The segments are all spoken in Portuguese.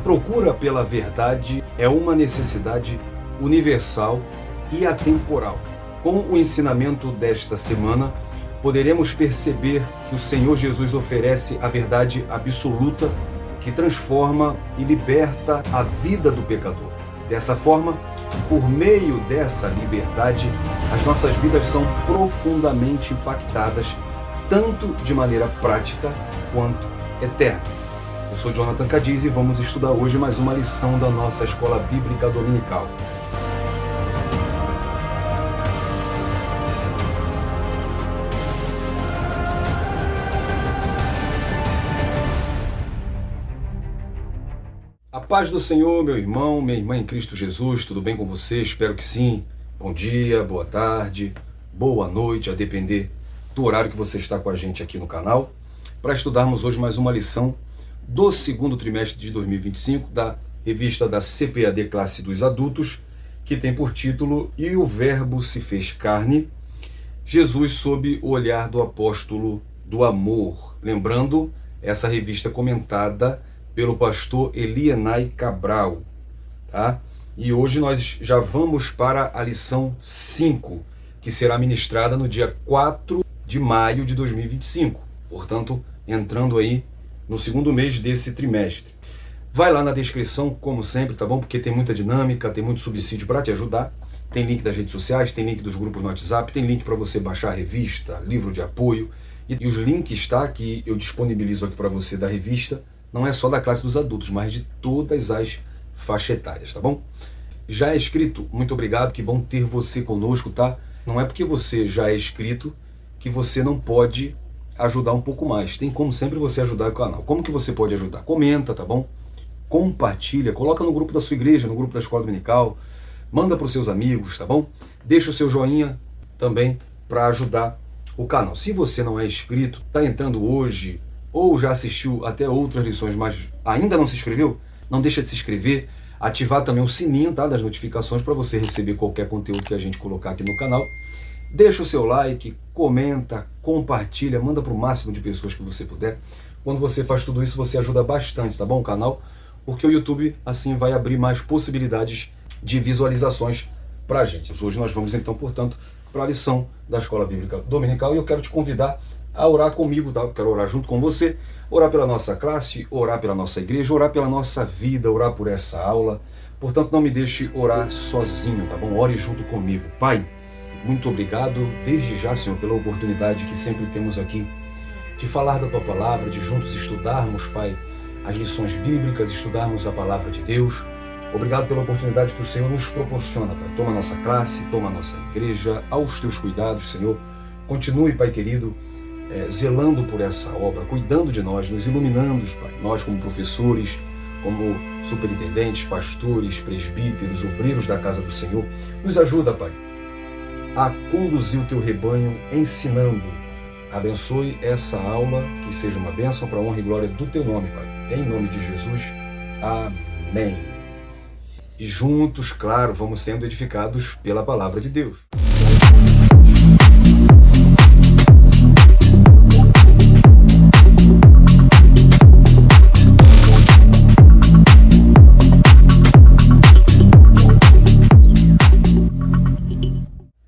procura pela verdade é uma necessidade universal e atemporal. Com o ensinamento desta semana, poderemos perceber que o Senhor Jesus oferece a verdade absoluta que transforma e liberta a vida do pecador. Dessa forma, por meio dessa liberdade, as nossas vidas são profundamente impactadas, tanto de maneira prática quanto eterna. Eu sou Jonathan Cadiz e vamos estudar hoje mais uma lição da nossa Escola Bíblica Dominical. A paz do Senhor, meu irmão, minha irmã em Cristo Jesus, tudo bem com você? Espero que sim. Bom dia, boa tarde, boa noite, a depender do horário que você está com a gente aqui no canal, para estudarmos hoje mais uma lição do segundo trimestre de 2025 da revista da CPAD Classe dos Adultos, que tem por título E o Verbo se fez carne, Jesus sob o olhar do apóstolo do amor. Lembrando, essa revista comentada pelo pastor Elienay Cabral, tá? E hoje nós já vamos para a lição 5, que será ministrada no dia 4 de maio de 2025. Portanto, entrando aí no segundo mês desse trimestre. Vai lá na descrição, como sempre, tá bom? Porque tem muita dinâmica, tem muito subsídio para te ajudar. Tem link das redes sociais, tem link dos grupos no WhatsApp, tem link para você baixar a revista, livro de apoio. E os links, tá, que eu disponibilizo aqui para você da revista, não é só da classe dos adultos, mas de todas as faixas etárias, tá bom? Já é inscrito? Muito obrigado, que bom ter você conosco, tá? Não é porque você já é inscrito que você não pode ajudar um pouco mais. Tem como sempre você ajudar o canal. Como que você pode ajudar? Comenta, tá bom? Compartilha, coloca no grupo da sua igreja, no grupo da Escola Dominical, manda para os seus amigos, tá bom? Deixa o seu joinha também para ajudar o canal. Se você não é inscrito, tá entrando hoje ou já assistiu até outras lições, mas ainda não se inscreveu, não deixa de se inscrever, ativar também o sininho, tá, das notificações para você receber qualquer conteúdo que a gente colocar aqui no canal. Deixa o seu like, comenta, compartilha, manda para o máximo de pessoas que você puder. Quando você faz tudo isso, você ajuda bastante, tá bom, o canal? Porque o YouTube, assim, vai abrir mais possibilidades de visualizações para a gente. Hoje nós vamos, então, portanto, para a lição da Escola Bíblica Dominical e eu quero te convidar a orar comigo, tá? Eu quero orar junto com você, orar pela nossa classe, orar pela nossa igreja, orar pela nossa vida, orar por essa aula. Portanto, não me deixe orar sozinho, tá bom? Ore junto comigo. Pai, muito obrigado desde já, Senhor, pela oportunidade que sempre temos aqui de falar da Tua Palavra, de juntos estudarmos, Pai, as lições bíblicas, estudarmos a Palavra de Deus. Obrigado pela oportunidade que o Senhor nos proporciona, Pai. Toma a nossa classe, toma a nossa igreja, aos Teus cuidados, Senhor. Continue, Pai querido, zelando por essa obra, cuidando de nós, nos iluminando, Pai. Nós como professores, como superintendentes, pastores, presbíteros, obreiros da casa do Senhor, nos ajuda, Pai, a conduzir o Teu rebanho ensinando. Abençoe essa aula, que seja uma bênção para a honra e glória do Teu nome, Pai. Em nome de Jesus, amém. E juntos, claro, vamos sendo edificados pela palavra de Deus.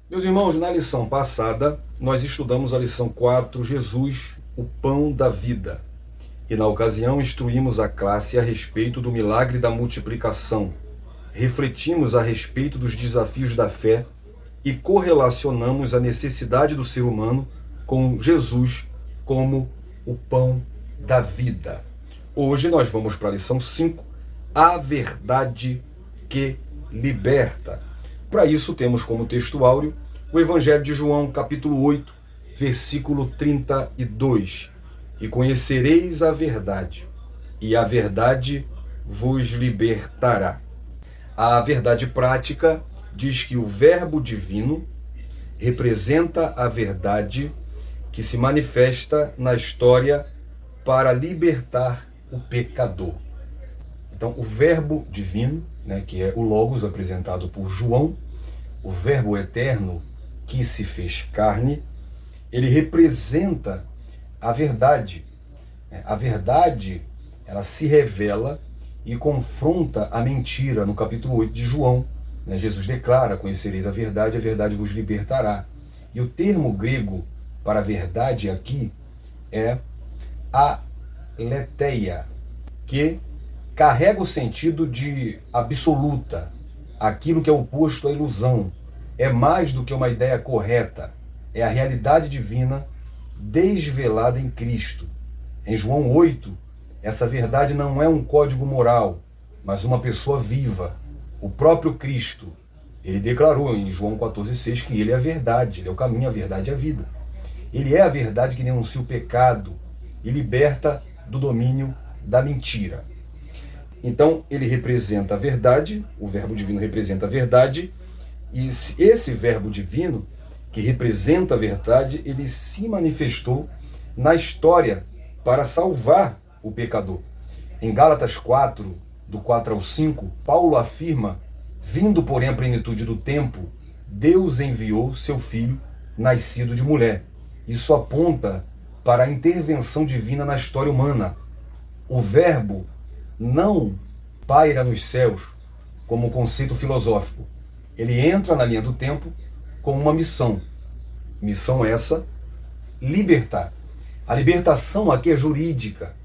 Meus irmãos, na lição passada, nós estudamos a lição 4, Jesus, o pão da vida. E na ocasião instruímos a classe a respeito do milagre da multiplicação. Refletimos a respeito dos desafios da fé e correlacionamos a necessidade do ser humano com Jesus como o pão da vida. Hoje nós vamos para a lição 5, a verdade que liberta. Para isso temos como texto áureo o Evangelho de João, capítulo 8, versículo 32. E conhecereis a verdade, e a verdade vos libertará. A verdade prática diz que o Verbo divino representa a verdade que se manifesta na história para libertar o pecador. Então, o Verbo divino, que é o Logos apresentado por João, o Verbo eterno que se fez carne, ele representa a verdade. A verdade, ela se revela e confronta a mentira no capítulo 8 de João. Jesus declara: conhecereis a verdade vos libertará. E o termo grego para verdade aqui é aletheia, que carrega o sentido de absoluta, aquilo que é oposto à ilusão. É mais do que uma ideia correta, é a realidade divina desvelada em Cristo. Em João 8, essa verdade não é um código moral, mas uma pessoa viva, o próprio Cristo. Ele declarou em João 14,6 que ele é a verdade, ele é o caminho, a verdade e a vida. Ele é a verdade que denuncia o pecado e liberta do domínio da mentira. Então, ele representa a verdade, o verbo divino representa a verdade, e esse verbo divino, que representa a verdade, ele se manifestou na história para salvar o pecador. Em Gálatas 4, do 4 ao 5, Paulo afirma: vindo, porém, a plenitude do tempo, Deus enviou seu Filho, nascido de mulher. Isso aponta para a intervenção divina na história humana. O verbo não paira nos céus como conceito filosófico. Ele entra na linha do tempo com uma missão. Missão essa: libertar. A libertação aqui é jurídica,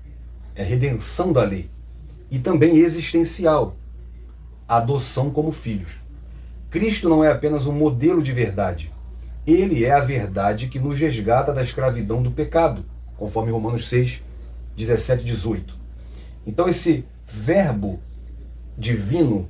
é redenção da lei. E também existencial, adoção como filhos. Cristo não é apenas um modelo de verdade. Ele é a verdade que nos resgata da escravidão do pecado, conforme Romanos 6, 17 e 18. Então esse verbo divino,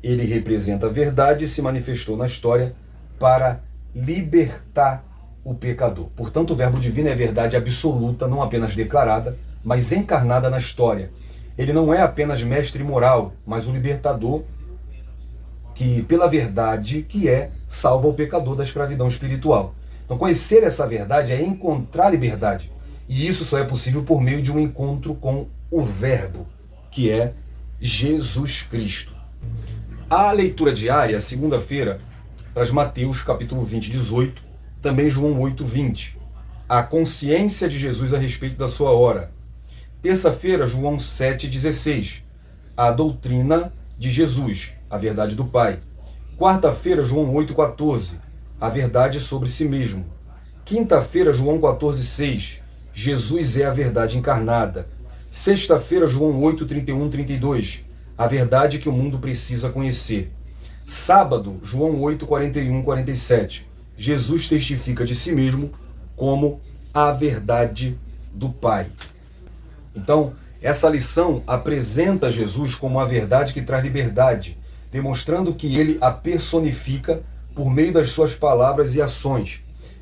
ele representa a verdade e se manifestou na história para libertar o pecador. Portanto, o verbo divino é verdade absoluta, não apenas declarada, mas encarnada na história. Ele não é apenas mestre moral, mas o libertador que, pela verdade que é, salva o pecador da escravidão espiritual. Então, conhecer essa verdade é encontrar liberdade. E isso só é possível por meio de um encontro com o Verbo, que é Jesus Cristo. A leitura diária, segunda-feira, traz Mateus capítulo 20, 18, também João 8, 20. A consciência de Jesus a respeito da sua hora. Terça-feira, João 7, 16. A doutrina de Jesus, a verdade do Pai. Quarta-feira, João 8, 14. A verdade sobre si mesmo. Quinta-feira, João 14, 6. Jesus é a verdade encarnada. Sexta-feira, João 8, 31, 32. A verdade que o mundo precisa conhecer. Sábado, João 8, 41, 47. Jesus testifica de si mesmo como a verdade do Pai. Então, essa lição apresenta Jesus como a verdade que traz liberdade, demonstrando que ele a personifica por meio das suas palavras e ações.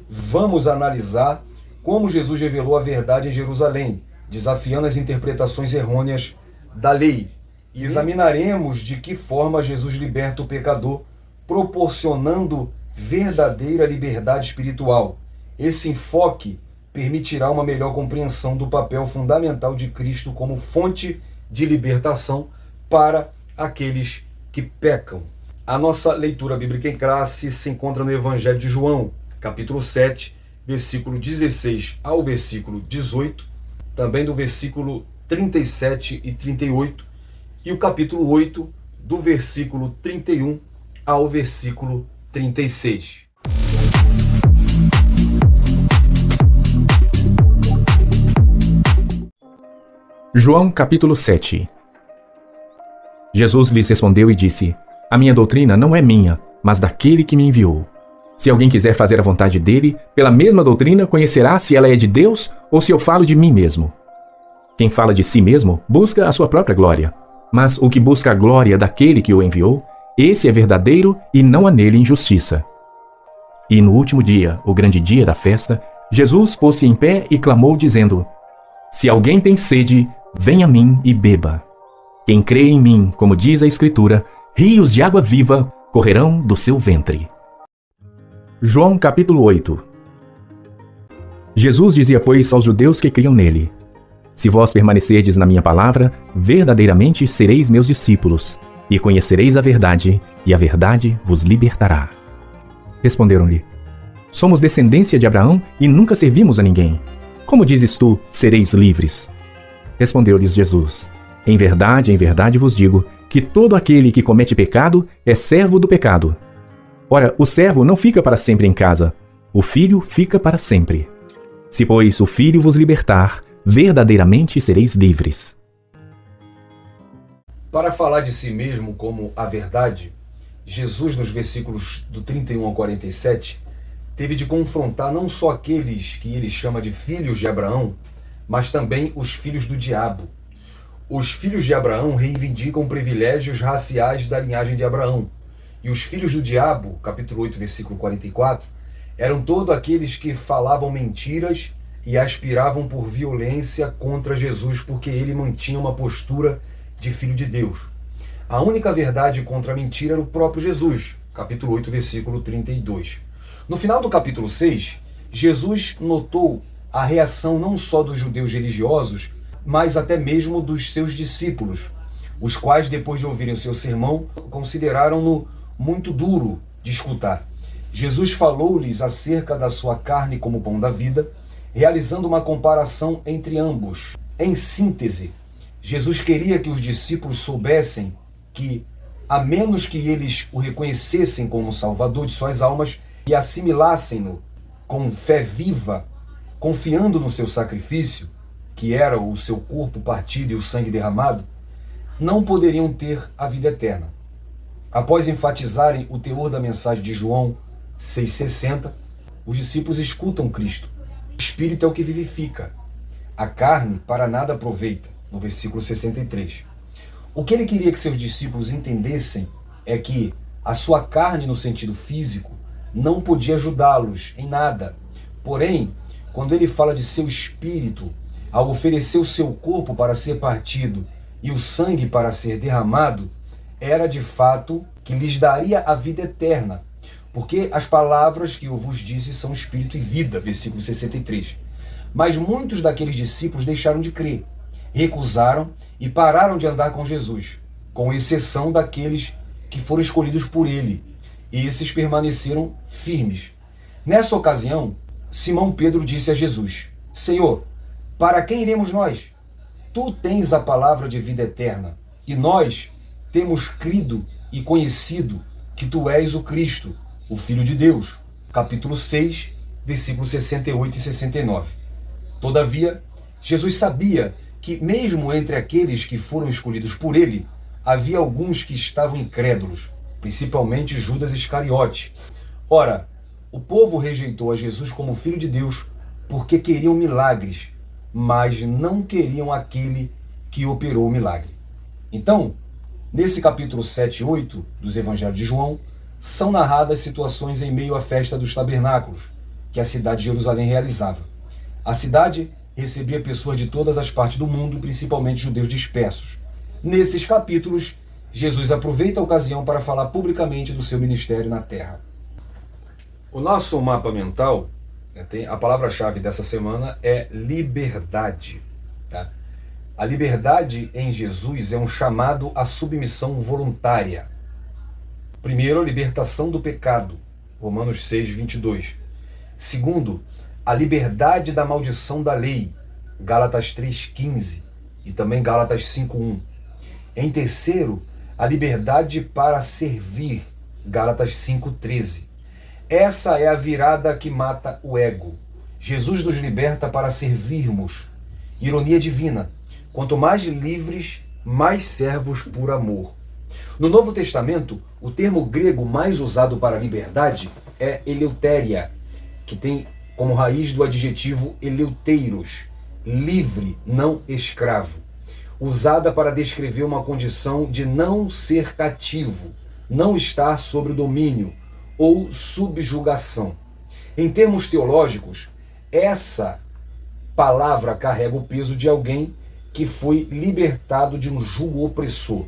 Vamos analisar como Jesus revelou a verdade em Jerusalém, desafiando as interpretações errôneas da lei. E examinaremos de que forma Jesus liberta o pecador, proporcionando verdadeira liberdade espiritual. Esse enfoque permitirá uma melhor compreensão do papel fundamental de Cristo como fonte de libertação para aqueles que pecam. A nossa leitura bíblica em classe se encontra no Evangelho de João, capítulo 7, versículo 16 ao versículo 18, também do versículo 37 e 38, e o capítulo 8, do versículo 31 ao versículo 36. João capítulo 7. Jesus lhes respondeu e disse: A minha doutrina não é minha, mas daquele que me enviou. Se alguém quiser fazer a vontade dele, pela mesma doutrina conhecerá se ela é de Deus ou se eu falo de mim mesmo. Quem fala de si mesmo busca a sua própria glória, mas o que busca a glória daquele que o enviou, esse é verdadeiro e não há nele injustiça. E no último dia, o grande dia da festa, Jesus pôs-se em pé e clamou dizendo: Se alguém tem sede, venha a mim e beba. Quem crê em mim, como diz a Escritura, rios de água viva correrão do seu ventre. João capítulo 8. Jesus dizia, pois, aos judeus que criam nele: Se vós permanecerdes na minha palavra, verdadeiramente sereis meus discípulos, e conhecereis a verdade, e a verdade vos libertará. Responderam-lhe: Somos descendência de Abraão e nunca servimos a ninguém. Como dizes tu, sereis livres? Respondeu-lhes Jesus: Em verdade vos digo que todo aquele que comete pecado é servo do pecado. Ora, o servo não fica para sempre em casa, o filho fica para sempre. Se, pois, o filho vos libertar, verdadeiramente sereis livres. Para falar de si mesmo como a verdade, Jesus, nos versículos do 31 ao 47, teve de confrontar não só aqueles que ele chama de filhos de Abraão, mas também os filhos do diabo. Os filhos de Abraão reivindicam privilégios raciais da linhagem de Abraão. E os filhos do diabo, capítulo 8, versículo 44, eram todos aqueles que falavam mentiras e aspiravam por violência contra Jesus, porque ele mantinha uma postura de filho de Deus. A única verdade contra a mentira era o próprio Jesus, capítulo 8, versículo 32. No final do capítulo 6, Jesus notou a reação não só dos judeus religiosos, mas até mesmo dos seus discípulos, os quais, depois de ouvirem o seu sermão, consideraram-no muito duro de escutar. Jesus falou-lhes acerca da sua carne como pão da vida, realizando uma comparação entre ambos. Em síntese, Jesus queria que os discípulos soubessem que, a menos que eles o reconhecessem como Salvador de suas almas e assimilassem-no com fé viva, confiando no seu sacrifício, que era o seu corpo partido e o sangue derramado, não poderiam ter a vida eterna. Após enfatizarem o teor da mensagem de João 6,60, os discípulos escutam Cristo. O Espírito é o que vivifica. A carne para nada aproveita, no versículo 63. O que ele queria que seus discípulos entendessem é que a sua carne, no sentido físico, não podia ajudá-los em nada. Porém, quando ele fala de seu espírito, ao oferecer o seu corpo para ser partido e o sangue para ser derramado, era de fato que lhes daria a vida eterna, porque as palavras que eu vos disse são espírito e vida, versículo 63. Mas muitos daqueles discípulos deixaram de crer, recusaram e pararam de andar com Jesus, com exceção daqueles que foram escolhidos por ele. Esses permaneceram firmes. Nessa ocasião, Simão Pedro disse a Jesus: Senhor, para quem iremos nós? Tu tens a palavra de vida eterna, e nós temos crido e conhecido que tu és o Cristo, o Filho de Deus. Capítulo 6, versículos 68 e 69. Todavia, Jesus sabia que mesmo entre aqueles que foram escolhidos por ele, havia alguns que estavam incrédulos, principalmente Judas Iscariote. Ora, o povo rejeitou a Jesus como Filho de Deus porque queriam milagres, mas não queriam aquele que operou o milagre. Então, nesse capítulo 7 e 8 dos Evangelhos de João, são narradas situações em meio à festa dos tabernáculos, que a cidade de Jerusalém realizava. A cidade recebia pessoas de todas as partes do mundo, principalmente judeus dispersos. Nesses capítulos, Jesus aproveita a ocasião para falar publicamente do seu ministério na terra. O nosso mapa mental, a palavra-chave dessa semana é liberdade. Tá? A liberdade em Jesus é um chamado à submissão voluntária. Primeiro, a libertação do pecado, Romanos 6, 22. Segundo, a liberdade da maldição da lei, Gálatas 3,15 e também Gálatas 5,1. Em terceiro, a liberdade para servir, Gálatas 5,13. Essa é a virada que mata o ego. Jesus nos liberta para servirmos. Ironia divina. Quanto mais livres, mais servos por amor. No Novo Testamento, o termo grego mais usado para liberdade é eleutéria, que tem como raiz do adjetivo eleuteiros, livre, não escravo, usada para descrever uma condição de não ser cativo, não estar sob o domínio ou subjugação. Em termos teológicos, essa palavra carrega o peso de alguém que foi libertado de um jugo opressor.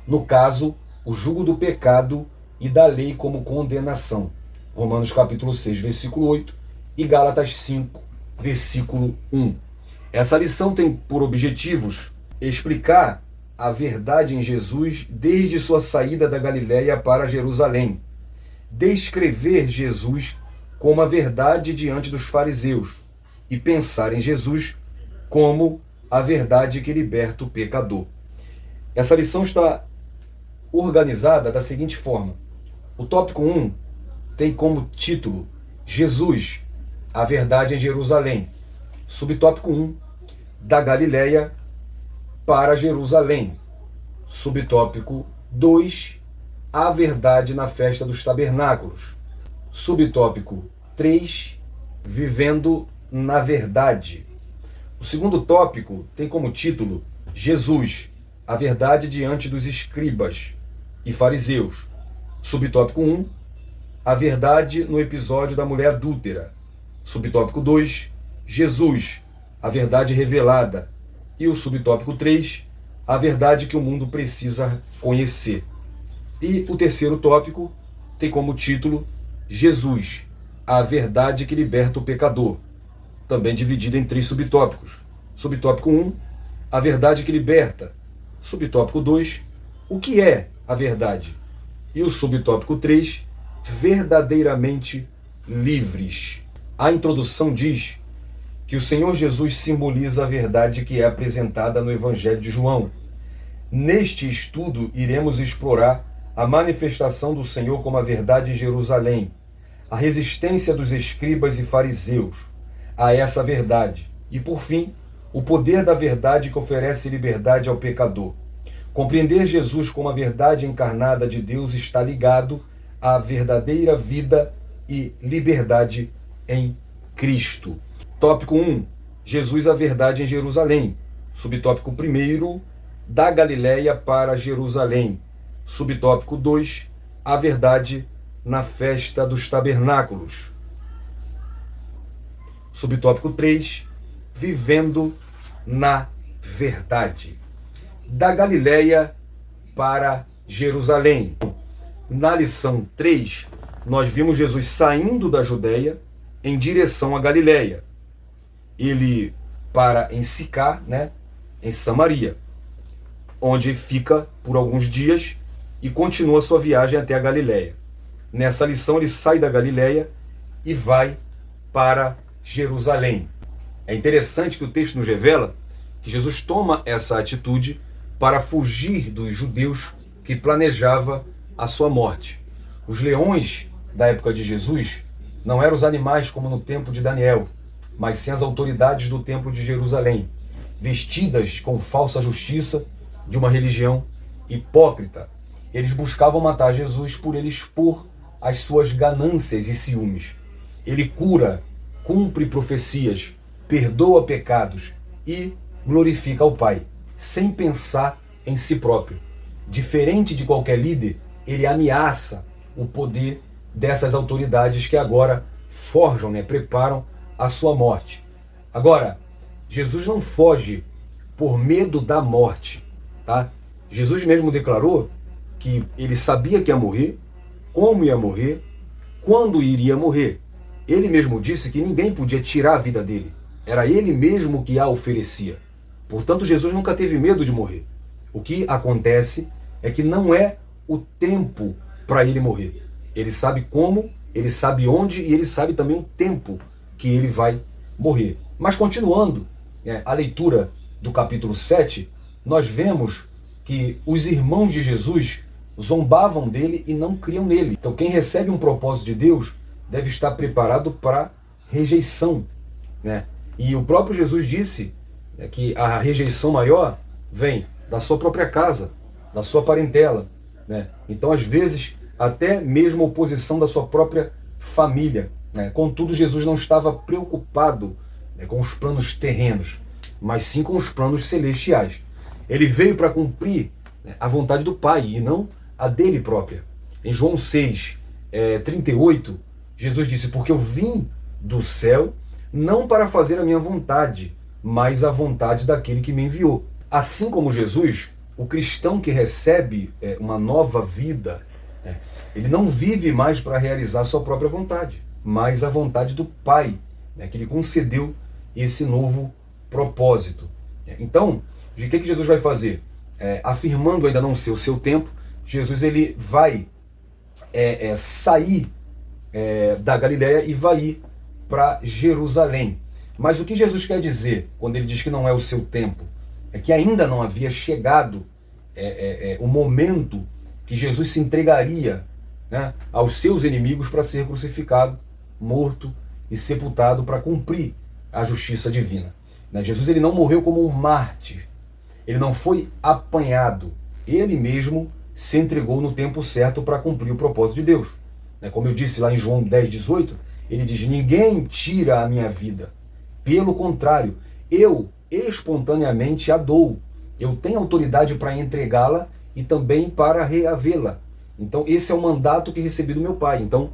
No caso, o jugo do pecado e da lei como condenação. Romanos capítulo 6, versículo 8 e Gálatas 5, versículo 1. Essa lição tem por objetivos explicar a verdade em Jesus desde sua saída da Galiléia para Jerusalém, descrever Jesus como a verdade diante dos fariseus e pensar em Jesus como a verdade que liberta o pecador. Essa lição está organizada da seguinte forma. O tópico 1 tem como título Jesus, a verdade em Jerusalém. Subtópico 1, da Galileia para Jerusalém. Subtópico 2, a verdade na festa dos tabernáculos. Subtópico 3, vivendo na verdade. O segundo tópico tem como título Jesus, a verdade diante dos escribas e fariseus. Subtópico 1, a verdade no episódio da mulher adúltera. Subtópico 2, Jesus, a verdade revelada. E o subtópico 3, a verdade que o mundo precisa conhecer. E o terceiro tópico tem como título Jesus, a verdade que liberta o pecador. Também dividido em 3 subtópicos. Subtópico 1, a verdade que liberta. Subtópico 2, o que é a verdade? E o subtópico 3, verdadeiramente livres. A introdução diz que o Senhor Jesus simboliza a verdade que é apresentada no Evangelho de João. Neste estudo, iremos explorar a manifestação do Senhor como a verdade em Jerusalém, a resistência dos escribas e fariseus a essa verdade e, por fim, o poder da verdade que oferece liberdade ao pecador. Compreender Jesus como a verdade encarnada de Deus está ligado à verdadeira vida e liberdade em Cristo. Tópico 1. Jesus, a verdade em Jerusalém. Subtópico 1. Da Galileia para Jerusalém. Subtópico 2. A verdade na festa dos tabernáculos. Subtópico 3. Vivendo na verdade. Da Galileia para Jerusalém. Na lição 3, nós vimos Jesus saindo da Judeia em direção à Galileia. Ele para em Sicar, em Samaria, onde fica por alguns dias e continua sua viagem até a Galileia. Nessa lição ele sai da Galileia e vai para Jerusalém. É interessante que o texto nos revela que Jesus toma essa atitude para fugir dos judeus que planejava a sua morte. Os leões da época de Jesus não eram os animais como no tempo de Daniel, mas sim as autoridades do templo de Jerusalém, vestidas com falsa justiça de uma religião hipócrita. Eles buscavam matar Jesus por ele expor as suas ganâncias e ciúmes. Ele cura, cumpre profecias, perdoa pecados e glorifica ao Pai, sem pensar em si próprio. Diferente de qualquer líder, ele ameaça o poder dessas autoridades que agora forjam, preparam a sua morte. Agora, Jesus não foge por medo da morte, tá? Jesus mesmo declarou que ele sabia que ia morrer, como ia morrer, quando iria morrer. Ele mesmo disse que ninguém podia tirar a vida dele. Era ele mesmo que a oferecia. Portanto, Jesus nunca teve medo de morrer. O que acontece é que não é o tempo para ele morrer. Ele sabe como, ele sabe onde e ele sabe também o tempo que ele vai morrer. Mas continuando a leitura do capítulo 7, nós vemos que os irmãos de Jesus zombavam dele e não criam nele. Então quem recebe um propósito de Deus deve estar preparado para rejeição. E o próprio Jesus disse que a rejeição maior vem da sua própria casa, da sua parentela. Então, às vezes, até mesmo a oposição da sua própria família. Contudo, Jesus não estava preocupado com os planos terrenos, mas sim com os planos celestiais. Ele veio para cumprir a vontade do Pai e não a dele própria. Em João 6, 38, Jesus disse: porque eu vim do céu não para fazer a minha vontade, mas a vontade daquele que me enviou. Assim como Jesus, o cristão que recebe uma nova vida, ele não vive mais para realizar a sua própria vontade, mas a vontade do Pai, que lhe concedeu esse novo propósito. Então, de que Jesus vai fazer? Afirmando ainda não ser o seu tempo, Jesus ele vai sair da Galileia e vai ir para Jerusalém. Mas o que Jesus quer dizer quando ele diz que não é o seu tempo? É que ainda não havia chegado o momento que Jesus se entregaria, né, aos seus inimigos para ser crucificado, morto e sepultado para cumprir a justiça divina. Né? Jesus ele não morreu como um mártir, ele não foi apanhado, ele mesmo se entregou no tempo certo para cumprir o propósito de Deus. Né? Como eu disse lá em João 10:18, ele diz: ninguém tira a minha vida, pelo contrário, eu espontaneamente a dou. Eu tenho autoridade para entregá-la e também para reavê-la. Então esse é o mandato que recebi do meu Pai. Então,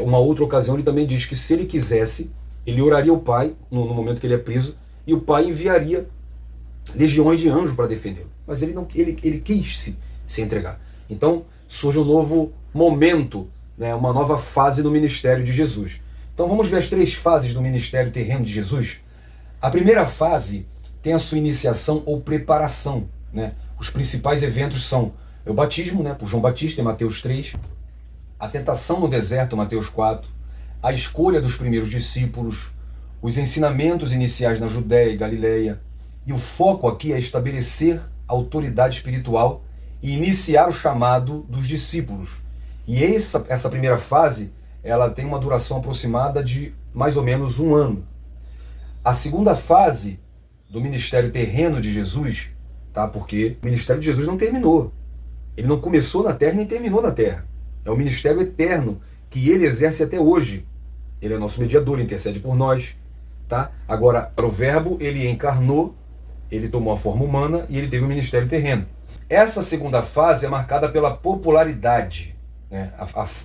uma outra ocasião ele também diz que se ele quisesse, ele oraria ao Pai no momento que ele é preso, e o Pai enviaria legiões de anjos para defendê-lo. Mas ele quis se entregar. Então surge um novo momento, né, uma nova fase no ministério de Jesus. Então vamos ver as 3 fases do ministério terreno de Jesus. A primeira fase tem a sua iniciação ou preparação. Né? Os principais eventos são o batismo, né, por João Batista, em Mateus 3, a tentação no deserto, Mateus 4, a escolha dos primeiros discípulos, os ensinamentos iniciais na Judéia e Galileia, e o foco aqui é estabelecer a autoridade espiritual e iniciar o chamado dos discípulos. E essa primeira fase, ela tem uma duração aproximada de mais ou menos 1 ano. A segunda fase do ministério terreno de Jesus, tá? Porque o ministério de Jesus não terminou. Ele não começou na terra nem terminou na terra. É o ministério eterno que ele exerce até hoje. Ele é nosso mediador, ele intercede por nós. Tá? Agora, o verbo, ele encarnou, ele tomou a forma humana e ele teve um ministério terreno. Essa segunda fase é marcada pela popularidade. Né?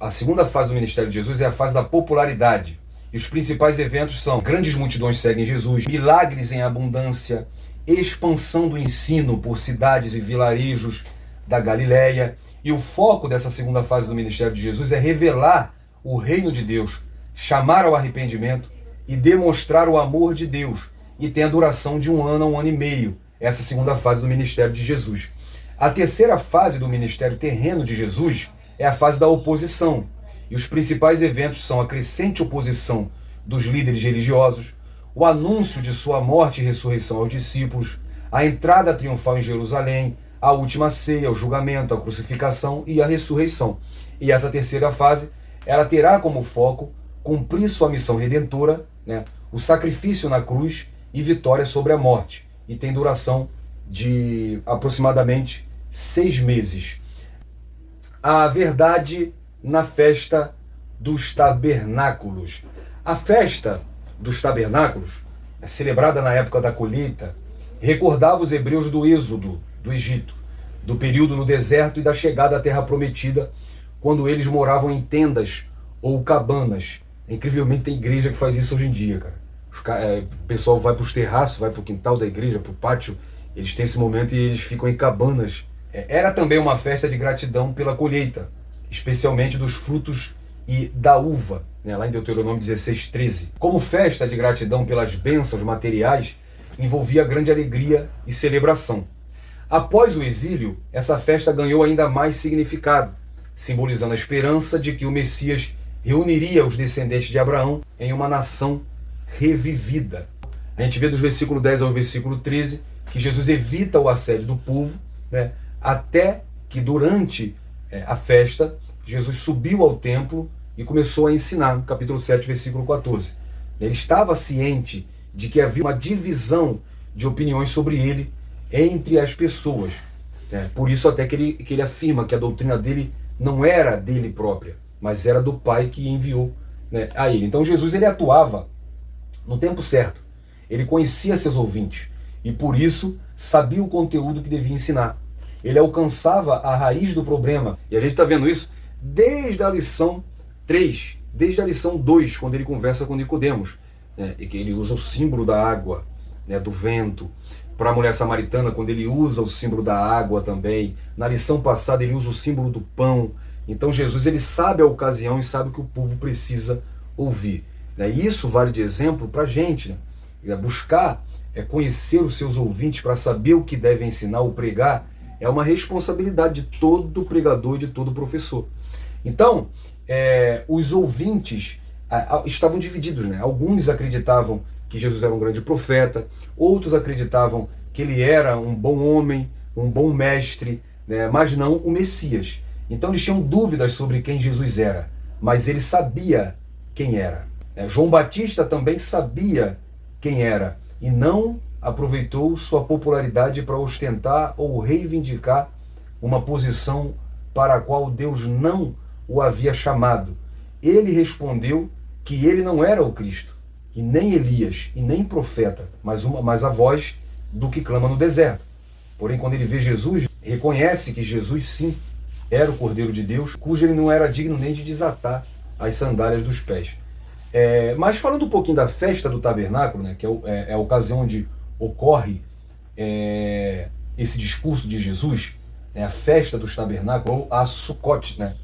A segunda fase do ministério de Jesus é a fase da popularidade. E os principais eventos são: grandes multidões seguem Jesus, milagres em abundância, expansão do ensino por cidades e vilarejos da Galileia. E o foco dessa segunda fase do ministério de Jesus é revelar o reino de Deus, chamar ao arrependimento e demonstrar o amor de Deus. E tem a duração de 1 ano a 1 ano e meio, essa segunda fase do ministério de Jesus. A terceira fase do ministério terreno de Jesus é a fase da oposição. E os principais eventos são a crescente oposição dos líderes religiosos, o anúncio de sua morte e ressurreição aos discípulos, a entrada triunfal em Jerusalém, a última ceia, o julgamento, a crucificação e a ressurreição. E essa terceira fase, ela terá como foco cumprir sua missão redentora, né, o sacrifício na cruz e vitória sobre a morte. E tem duração de aproximadamente 6 meses. A verdade na festa dos tabernáculos. A festa dos tabernáculos, celebrada na época da colheita, recordava os hebreus do êxodo do Egito, do período no deserto e da chegada à terra prometida, quando eles moravam em tendas ou cabanas. Incrivelmente tem igreja que faz isso hoje em dia, cara. O pessoal vai para os terraços, vai para o quintal da igreja, para o pátio, eles têm esse momento e eles ficam em cabanas. Era também uma festa de gratidão pela colheita, especialmente dos frutos e da uva, né, lá em Deuteronômio 16:13. Como festa de gratidão pelas bênçãos materiais, envolvia grande alegria e celebração. Após o exílio, essa festa ganhou ainda mais significado, simbolizando a esperança de que o Messias reuniria os descendentes de Abraão em uma nação revivida. A gente vê dos versículo 10 ao versículo 13 que Jesus evita o assédio do povo, né, até que durante a festa, Jesus subiu ao templo e começou a ensinar, no capítulo 7, versículo 14. Ele estava ciente de que havia uma divisão de opiniões sobre ele entre as pessoas. Por isso até que ele afirma que a doutrina dele não era dele própria, mas era do Pai que enviou, né, a ele. Então Jesus ele atuava no tempo certo. Ele conhecia seus ouvintes e por isso sabia o conteúdo que devia ensinar. Ele alcançava a raiz do problema. E a gente está vendo isso desde a lição 3, desde a lição 2, quando ele conversa com Nicodemos, né, e que ele usa o símbolo da água, né, do vento. Para a mulher samaritana, quando ele usa o símbolo da água também. Na lição passada ele usa o símbolo do pão. Então Jesus ele sabe a ocasião e sabe o que o povo precisa ouvir. Né? E isso vale de exemplo para a gente. Né? Buscar, conhecer os seus ouvintes para saber o que deve ensinar ou pregar, é uma responsabilidade de todo pregador e de todo professor. Então, os ouvintes estavam divididos. Né? Alguns acreditavam que Jesus era um grande profeta, outros acreditavam que ele era um bom homem, um bom mestre, né, mas não o Messias. Então eles tinham dúvidas sobre quem Jesus era, mas ele sabia quem era. João Batista também sabia quem era e não aproveitou sua popularidade para ostentar ou reivindicar uma posição para a qual Deus não o havia chamado. Ele respondeu que ele não era o Cristo, e nem Elias, e nem profeta, mas a voz do que clama no deserto. Porém, quando ele vê Jesus, reconhece que Jesus sim era o Cordeiro de Deus, cujo ele não era digno nem de desatar as sandálias dos pés. Mas falando um pouquinho da festa do tabernáculo, né, que é a ocasião onde ocorre esse discurso de Jesus, a festa dos tabernáculos, ou a Sukkot, né?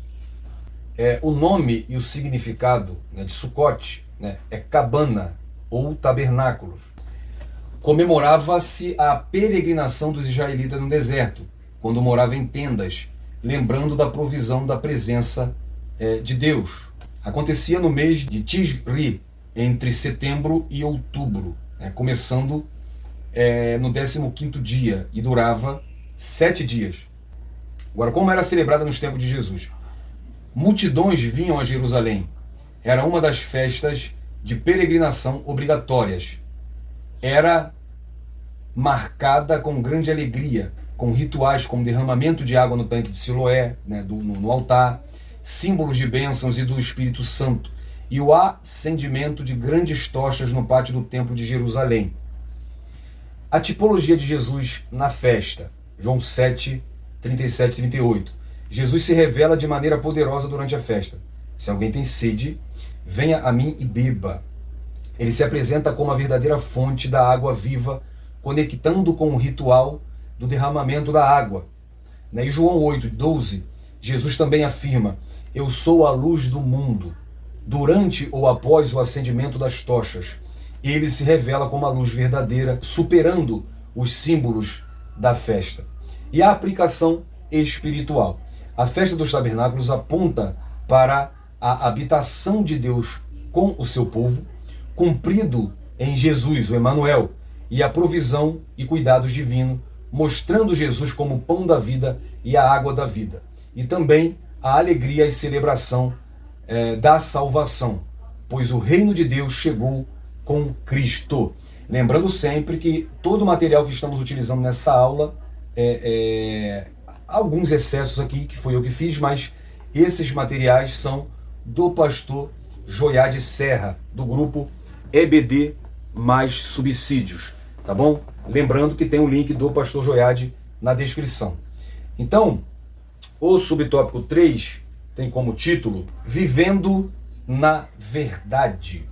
O nome e o significado, né, de Sukkot, né, é cabana ou tabernáculos. Comemorava-se a peregrinação dos israelitas no deserto, quando moravam em tendas, lembrando da provisão da presença de Deus. Acontecia no mês de Tisri, entre setembro e outubro, né, começando no 15º dia, e durava 7 dias. Agora, como era celebrada nos tempos de Jesus? Multidões vinham a Jerusalém. Era uma das festas de peregrinação obrigatórias. Era marcada com grande alegria, com rituais como derramamento de água no tanque de Siloé, né, no altar, símbolos de bênçãos e do Espírito Santo, e o acendimento de grandes tochas no pátio do templo de Jerusalém. A tipologia de Jesus na festa, João 7, 37 e 38. Jesus se revela de maneira poderosa durante a festa. Se alguém tem sede, venha a mim e beba. Ele se apresenta como a verdadeira fonte da água viva, conectando com o ritual do derramamento da água. E João 8, 12, Jesus também afirma: eu sou a luz do mundo. Durante ou após o acendimento das tochas, ele se revela como a luz verdadeira, superando os símbolos da festa. E a aplicação espiritual. A festa dos tabernáculos aponta para a habitação de Deus com o seu povo, cumprido em Jesus, o Emanuel, e a provisão e cuidados divinos, mostrando Jesus como o pão da vida e a água da vida. E também a alegria e celebração da salvação, pois o reino de Deus chegou com Cristo. Lembrando sempre que todo o material que estamos utilizando nessa aula alguns excessos aqui, que foi eu que fiz, mas esses materiais são do pastor Joiade Serra, do grupo EBD mais subsídios, tá bom? Lembrando que tem o link do pastor Joiade na descrição. Então, o subtópico 3 tem como título Vivendo na Verdade.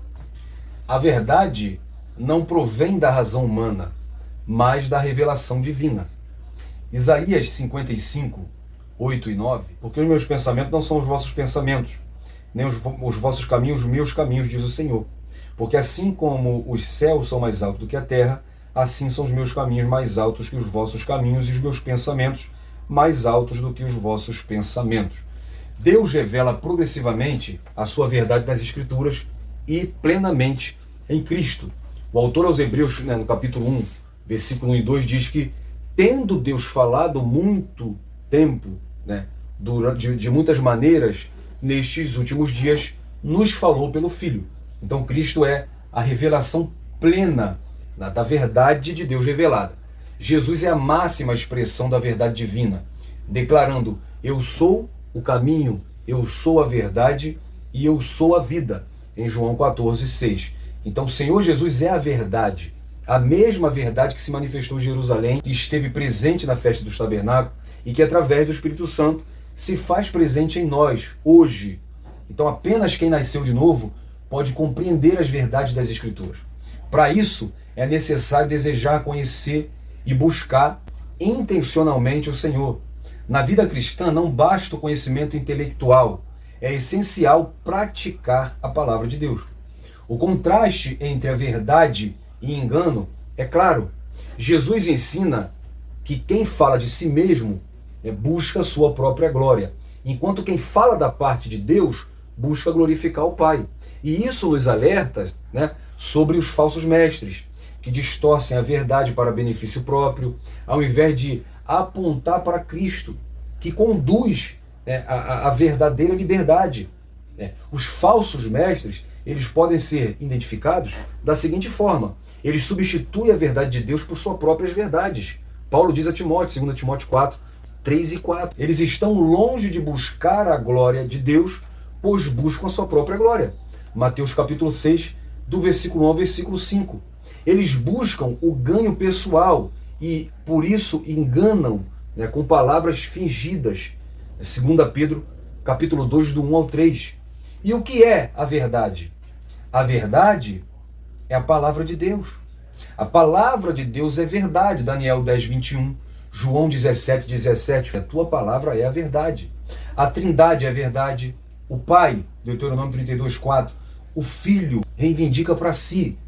A verdade não provém da razão humana, mas da revelação divina. Isaías 55, 8 e 9, porque os meus pensamentos não são os vossos pensamentos, nem os vossos caminhos, os meus caminhos, diz o Senhor. Porque assim como os céus são mais altos do que a terra, assim são os meus caminhos mais altos que os vossos caminhos, e os meus pensamentos mais altos do que os vossos pensamentos. Deus revela progressivamente a sua verdade nas Escrituras e plenamente em Cristo. O autor aos Hebreus, no capítulo 1, versículo 1 e 2, diz que, tendo Deus falado muito tempo, de muitas maneiras, nestes últimos dias, nos falou pelo Filho. Então Cristo é a revelação plena da verdade de Deus revelada. Jesus é a máxima expressão da verdade divina, declarando: eu sou o caminho, eu sou a verdade e eu sou a vida, em João 14, 6. Então o Senhor Jesus é a verdade, a mesma verdade que se manifestou em Jerusalém, que esteve presente na festa dos tabernáculos e que através do Espírito Santo se faz presente em nós hoje. Então apenas quem nasceu de novo pode compreender as verdades das Escrituras. Para isso é necessário desejar conhecer e buscar intencionalmente o Senhor. Na vida cristã não basta o conhecimento intelectual, é essencial praticar a palavra de Deus. O contraste entre a verdade e engano é claro. Jesus ensina que quem fala de si mesmo busca a sua própria glória, enquanto quem fala da parte de Deus busca glorificar o Pai. E isso nos alerta, sobre os falsos mestres, que distorcem a verdade para benefício próprio, ao invés de apontar para Cristo, que conduz a verdadeira liberdade. Os falsos mestres, eles podem ser identificados da seguinte forma: eles substituem a verdade de Deus por suas próprias verdades. Paulo diz a Timóteo, 2 Timóteo 4, 3 e 4. Eles estão longe de buscar a glória de Deus, pois buscam a sua própria glória. Mateus capítulo 6, do versículo 1 ao versículo 5. Eles buscam o ganho pessoal e, por isso, enganam, com palavras fingidas. 2 Pedro capítulo 2, do 1 ao 3. E o que é a verdade? A verdade é a palavra de Deus. A palavra de Deus é verdade. Daniel 10, 21. João 17, 17. A tua palavra é a verdade. A Trindade é a verdade. O Pai, Deuteronômio 32, 4. O Filho reivindica para si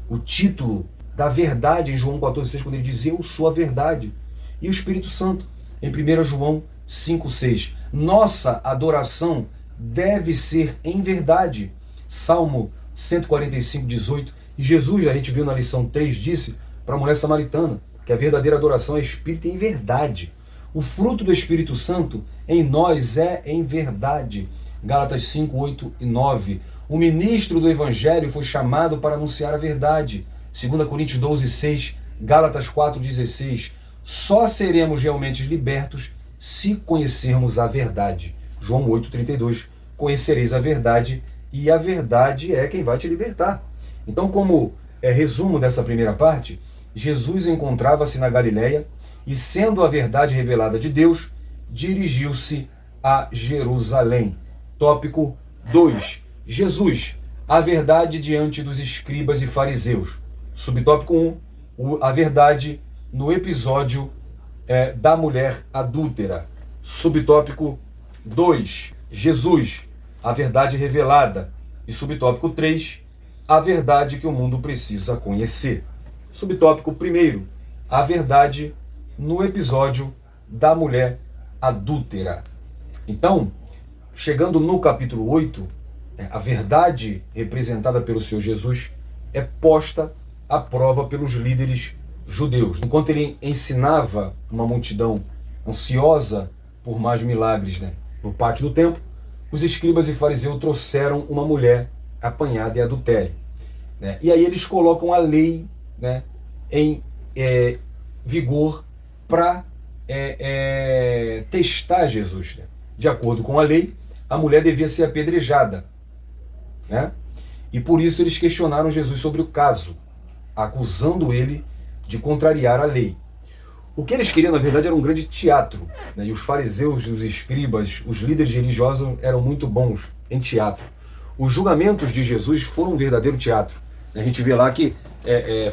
o título da verdade em João 14, 6, quando ele diz: eu sou a verdade. E o Espírito Santo, em 1 João 5, 6. Nossa adoração deve ser em verdade. Salmo 145, 18. E Jesus, a gente viu na lição 3, disse para a mulher samaritana que a verdadeira adoração é espírito em verdade. O fruto do Espírito Santo em nós é em verdade. Gálatas 5, 8 e 9. O ministro do Evangelho foi chamado para anunciar a verdade. 2 Coríntios 12, 6. Gálatas 4, 16. Só seremos realmente libertos se conhecermos a verdade. João 8, 32. Conhecereis a verdade e a verdade é quem vai te libertar. Então, como resumo dessa primeira parte, Jesus encontrava-se na Galileia e, sendo a verdade revelada de Deus, dirigiu-se a Jerusalém. Tópico 2. Jesus, a verdade diante dos escribas e fariseus. Subtópico 1. A verdade no episódio da mulher adúltera. Subtópico 2. Jesus, a verdade revelada. E subtópico 3. A verdade que o mundo precisa conhecer. Subtópico 1. A verdade no episódio da mulher adúltera. Então, chegando no capítulo 8, a verdade representada pelo Senhor Jesus é posta à prova pelos líderes judeus. Enquanto ele ensinava uma multidão ansiosa por mais milagres no pátio do templo, os escribas e fariseus trouxeram uma mulher apanhada em adultério. E aí eles colocam a lei em vigor para testar Jesus. De acordo com a lei, a mulher devia ser apedrejada. E por isso eles questionaram Jesus sobre o caso, acusando ele de contrariar a lei. O que eles queriam, na verdade, era um grande teatro. E os fariseus, os escribas, os líderes religiosos eram muito bons em teatro. Os julgamentos de Jesus foram um verdadeiro teatro. A gente vê lá que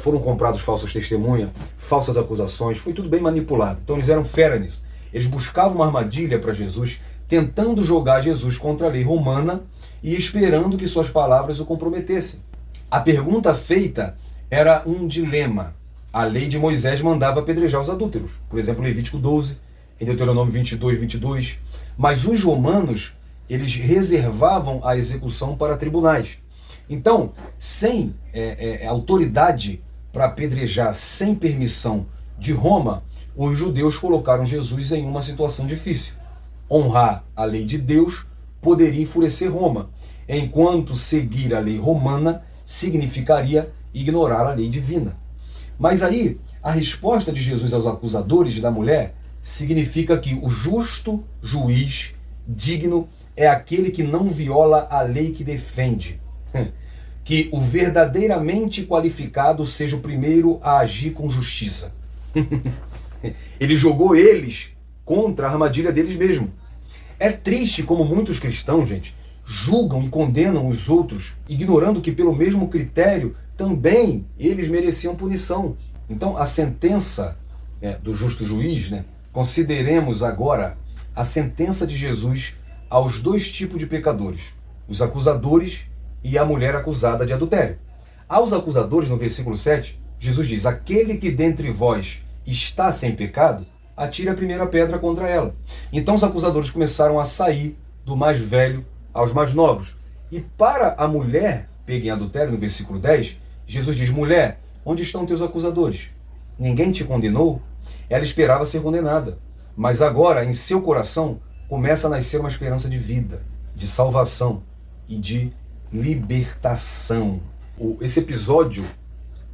foram comprados falsos testemunhas, falsas acusações, foi tudo bem manipulado. Então eles eram feras nisso. Eles buscavam uma armadilha para Jesus, tentando jogar Jesus contra a lei romana e esperando que suas palavras o comprometessem. A pergunta feita era um dilema. A lei de Moisés mandava apedrejar os adúlteros. Por exemplo, Levítico 12, em Deuteronômio 22, 22. Mas os romanos, eles reservavam a execução para tribunais. Então, sem autoridade para apedrejar, sem permissão de Roma, os judeus colocaram Jesus em uma situação difícil. Honrar a lei de Deus poderia enfurecer Roma, enquanto seguir a lei romana significaria ignorar a lei divina. Mas aí, a resposta de Jesus aos acusadores da mulher significa que o justo juiz digno é aquele que não viola a lei que defende. Que o verdadeiramente qualificado seja o primeiro a agir com justiça. Ele jogou eles contra a armadilha deles mesmos. É triste como muitos cristãos, gente, julgam e condenam os outros, ignorando que pelo mesmo critério também eles mereciam punição. Então a sentença do justo juiz, consideremos agora a sentença de Jesus aos dois tipos de pecadores, os acusadores e a mulher acusada de adultério. Aos acusadores, no versículo 7, Jesus diz: aquele que dentre vós está sem pecado, atire a primeira pedra contra ela. Então os acusadores começaram a sair do mais velho aos mais novos. E para a mulher pega em adultério, no versículo 10, Jesus diz: mulher, onde estão teus acusadores? Ninguém te condenou? Ela esperava ser condenada, mas agora, em seu coração, começa a nascer uma esperança de vida, de salvação e de libertação. Esse episódio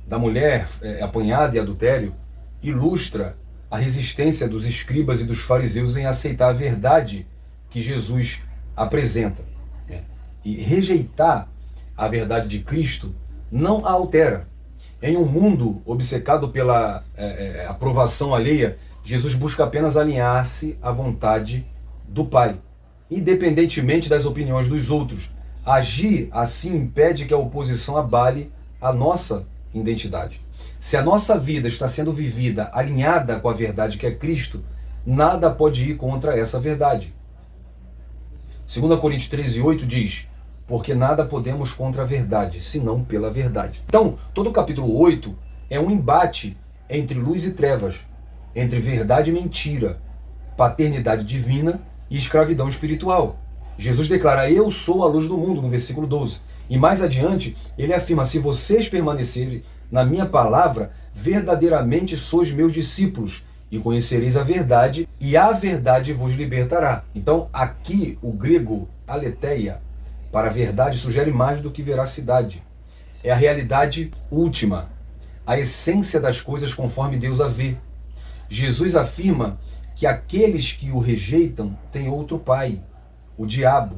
da mulher apanhada em adultério ilustra a resistência dos escribas e dos fariseus em aceitar a verdade que Jesus apresenta. E rejeitar a verdade de Cristo não a altera. Em um mundo obcecado pela aprovação alheia, Jesus busca apenas alinhar-se à vontade do Pai, independentemente das opiniões dos outros. Agir assim impede que a oposição abale a nossa identidade. Se a nossa vida está sendo vivida alinhada com a verdade que é Cristo, nada pode ir contra essa verdade. 2 Coríntios 13:8 diz: porque nada podemos contra a verdade, senão pela verdade. Então, todo o capítulo 8 é um embate entre luz e trevas, entre verdade e mentira, paternidade divina e escravidão espiritual. Jesus declara: eu sou a luz do mundo, no versículo 12. E mais adiante, ele afirma: se vocês permanecerem na minha palavra, verdadeiramente sois meus discípulos, e conhecereis a verdade, e a verdade vos libertará. Então, aqui, o grego aletheia, para a verdade, sugere mais do que veracidade. É a realidade última, a essência das coisas conforme Deus a vê. Jesus afirma que aqueles que o rejeitam têm outro pai, o diabo,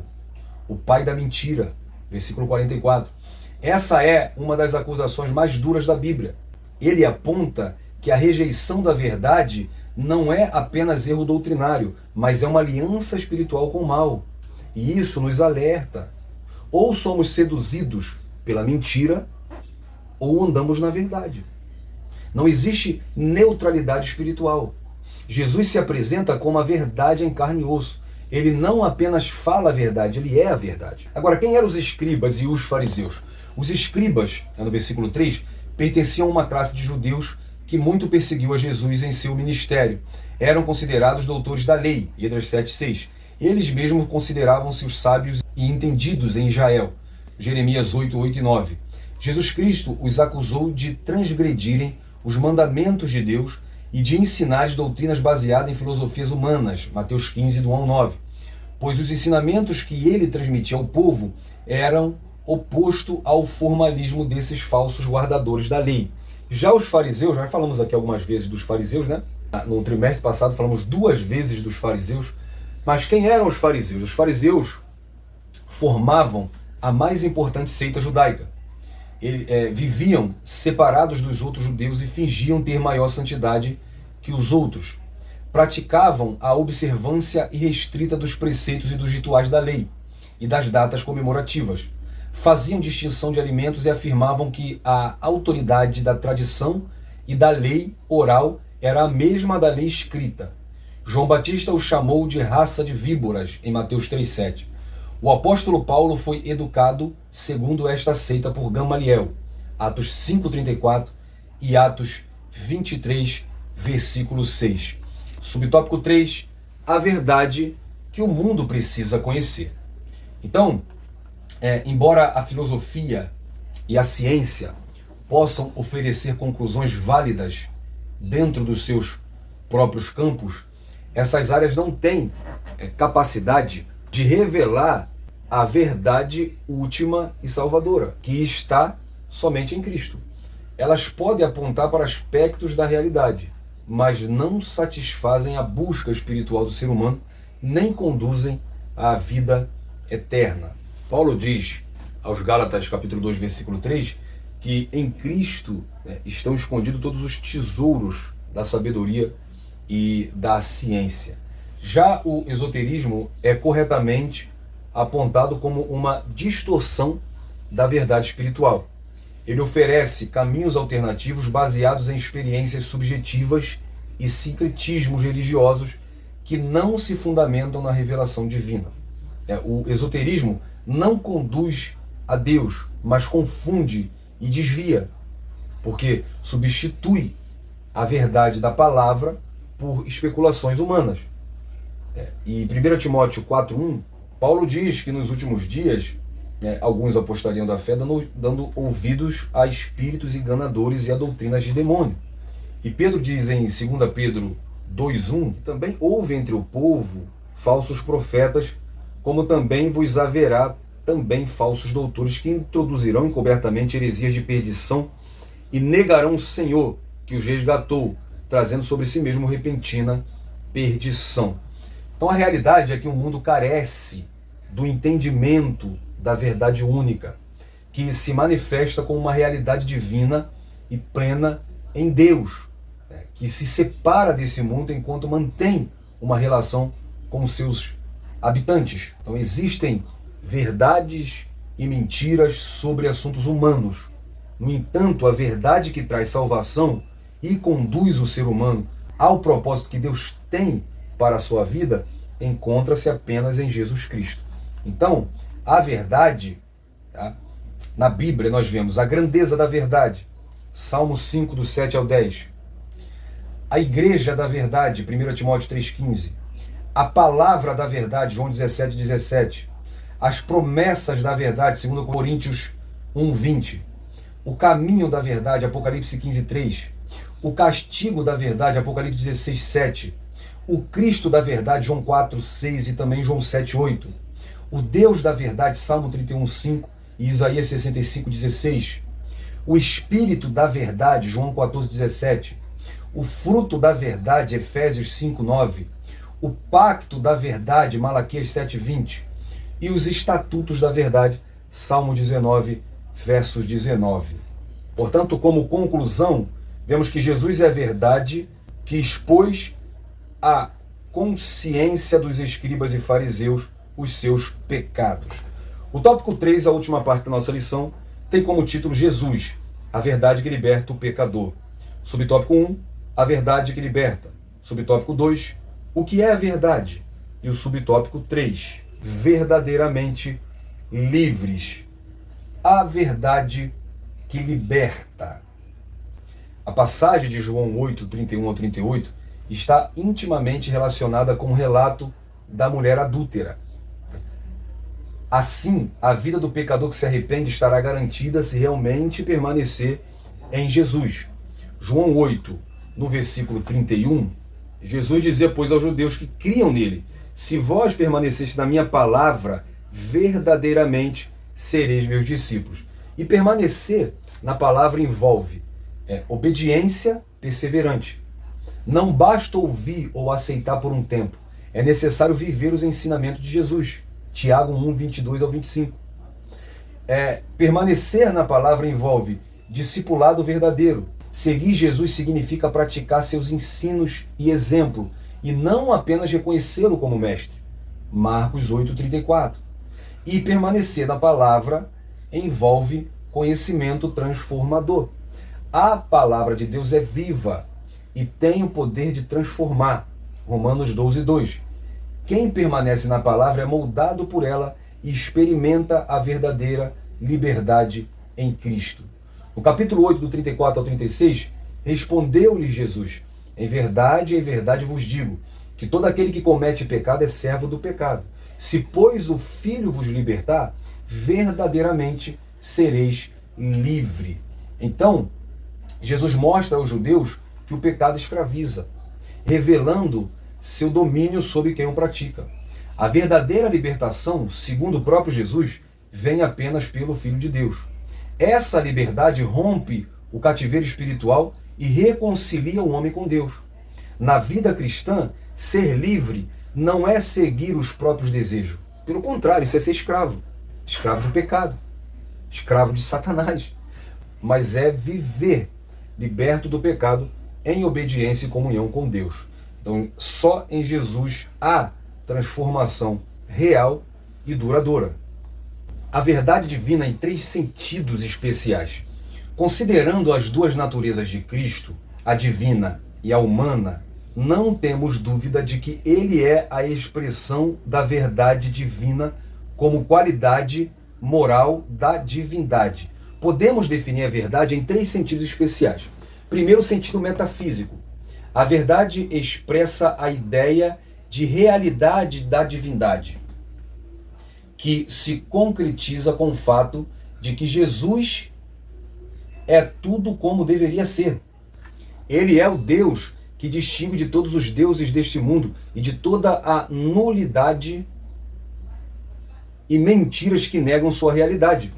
o pai da mentira. Versículo 44. Essa é uma das acusações mais duras da Bíblia. Ele aponta que a rejeição da verdade não é apenas erro doutrinário, mas é uma aliança espiritual com o mal. E isso nos alerta. Ou somos seduzidos pela mentira, ou andamos na verdade. Não existe neutralidade espiritual. Jesus se apresenta como a verdade em carne e osso. Ele não apenas fala a verdade, ele é a verdade. Agora, quem eram os escribas e os fariseus? Os escribas, no versículo 3, pertenciam a uma classe de judeus que muito perseguiu a Jesus em seu ministério. Eram considerados doutores da lei, Esdras 7:6. Eles mesmos consideravam-se os sábios e entendidos em Israel, Jeremias 8:8 e 9. Jesus Cristo os acusou de transgredirem os mandamentos de Deus e de ensinar doutrinas baseadas em filosofias humanas, Mateus 15, do 1 ao 9. Pois os ensinamentos que ele transmitia ao povo eram oposto ao formalismo desses falsos guardadores da lei. Já os fariseus, já falamos aqui algumas vezes dos fariseus, né? No trimestre passado falamos 2 vezes dos fariseus. Mas quem eram os fariseus? Os fariseus formavam a mais importante seita judaica. Viviam separados dos outros judeus e fingiam ter maior santidade que os outros. Praticavam a observância irrestrita dos preceitos e dos rituais da lei e das datas comemorativas. Faziam distinção de alimentos e afirmavam que a autoridade da tradição e da lei oral era a mesma da lei escrita. João Batista o chamou de raça de víboras, em Mateus 3,7. O apóstolo Paulo foi educado segundo esta seita por Gamaliel, Atos 5,34 e Atos 23, versículo 6. Subtópico 3, a verdade que o mundo precisa conhecer. Então, embora a filosofia e a ciência possam oferecer conclusões válidas dentro dos seus próprios campos, essas áreas não têm capacidade de revelar a verdade última e salvadora, que está somente em Cristo. Elas podem apontar para aspectos da realidade, mas não satisfazem a busca espiritual do ser humano, nem conduzem à vida eterna. Paulo diz aos Gálatas, capítulo 2, versículo 3, que em Cristo estão escondidos todos os tesouros da sabedoria e da ciência. Já o esoterismo é corretamente apontado como uma distorção da verdade espiritual. Ele oferece caminhos alternativos baseados em experiências subjetivas e sincretismos religiosos que não se fundamentam na revelação divina. O esoterismo não conduz a Deus, mas confunde e desvia, porque substitui a verdade da palavra por especulações humanas. E 1 Timóteo 4,1, Paulo diz que nos últimos dias alguns apostariam da fé dando ouvidos a espíritos enganadores e a doutrinas de demônio. E Pedro diz em 2 Pedro 2,1, que também houve entre o povo falsos profetas, como também vos haverá também falsos doutores que introduzirão encobertamente heresias de perdição e negarão o Senhor que os resgatou, trazendo sobre si mesmo repentina perdição. Então a realidade é que o mundo carece do entendimento da verdade única, que se manifesta como uma realidade divina e plena em Deus, que se separa desse mundo enquanto mantém uma relação com os seus habitantes. Então existem verdades e mentiras sobre assuntos humanos. No entanto, a verdade que traz salvação e conduz o ser humano ao propósito que Deus tem para a sua vida encontra-se apenas em Jesus Cristo. Então, a verdade, tá? Na Bíblia nós vemos a grandeza da verdade, Salmo 5, do 7 ao 10. A igreja da verdade, 1 Timóteo 3,15. A palavra da verdade, João 17, 17. As promessas da verdade, 2 Coríntios 1:20. O caminho da verdade, Apocalipse 15:3. O castigo da verdade, Apocalipse 16:7. O Cristo da verdade, João 4:6 e também João 7:8. O Deus da verdade, Salmo 31:5 e Isaías 65:16. O Espírito da verdade, João 14:17. O fruto da verdade, Efésios 5:9. O pacto da verdade, Malaquias 7:20. E os estatutos da verdade, Salmo 19, versos 19. Portanto, como conclusão, vemos que Jesus é a verdade que expôs à consciência dos escribas e fariseus os seus pecados. O tópico 3, a última parte da nossa lição, tem como título Jesus, a verdade que liberta o pecador. Subtópico 1, a verdade que liberta. Subtópico 2, o que é a verdade? E o subtópico 3, verdadeiramente livres. A verdade que liberta. A passagem de João 8, 31 ao 38 está intimamente relacionada com o relato da mulher adúltera. Assim, a vida do pecador que se arrepende estará garantida se realmente permanecer em Jesus. João 8, no versículo 31, Jesus dizia, pois, aos judeus que criam nele, se vós permaneceste na minha palavra, verdadeiramente sereis meus discípulos. E permanecer na palavra envolve obediência perseverante. Não basta ouvir ou aceitar por um tempo. É necessário viver os ensinamentos de Jesus. Tiago 1, 22 ao 25. Permanecer na palavra envolve discipulado verdadeiro. Seguir Jesus significa praticar seus ensinos e exemplo, e não apenas reconhecê-lo como mestre. Marcos 8, 34. E permanecer na palavra envolve conhecimento transformador. A palavra de Deus é viva e tem o poder de transformar. Romanos 12, 2. Quem permanece na palavra é moldado por ela e experimenta a verdadeira liberdade em Cristo. No capítulo 8, do 34 ao 36, respondeu-lhes Jesus, em verdade vos digo, que todo aquele que comete pecado é servo do pecado. Se, pois, o Filho vos libertar, verdadeiramente sereis livre. Então, Jesus mostra aos judeus que o pecado escraviza, revelando seu domínio sobre quem o pratica. A verdadeira libertação, segundo o próprio Jesus, vem apenas pelo Filho de Deus. Essa liberdade rompe o cativeiro espiritual e reconcilia o homem com Deus. Na vida cristã, ser livre não é seguir os próprios desejos. Pelo contrário, isso é ser escravo. Escravo do pecado. Escravo de Satanás. Mas é viver liberto do pecado em obediência e comunhão com Deus. Então, só em Jesus há transformação real e duradoura. A verdade divina em 3 sentidos especiais. Considerando as duas naturezas de Cristo, a divina e a humana, não temos dúvida de que ele é a expressão da verdade divina como qualidade moral da divindade. Podemos definir a verdade em 3 sentidos especiais. Primeiro, o sentido metafísico. A verdade expressa a ideia de realidade da divindade, que se concretiza com o fato de que Jesus é tudo como deveria ser. Ele é o Deus que distingue de todos os deuses deste mundo e de toda a nulidade e mentiras que negam sua realidade.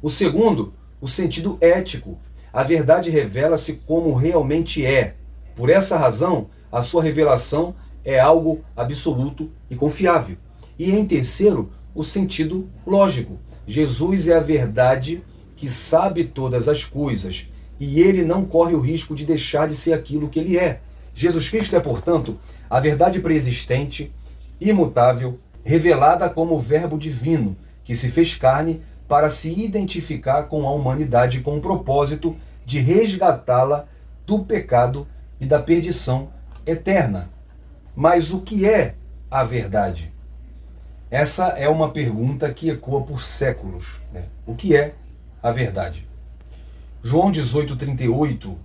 O segundo, o sentido ético. A verdade revela-se como realmente é. Por essa razão, a sua revelação é algo absoluto e confiável. E em terceiro, o sentido lógico. Jesus é a verdade que sabe todas as coisas e ele não corre o risco de deixar de ser aquilo que ele é. Jesus Cristo é, portanto, a verdade preexistente, imutável, revelada como o Verbo divino, que se fez carne para se identificar com a humanidade com o propósito de resgatá-la do pecado e da perdição eterna. Mas o que é a verdade? Essa é uma pergunta que ecoa por séculos, né? O que é a verdade? João 18:38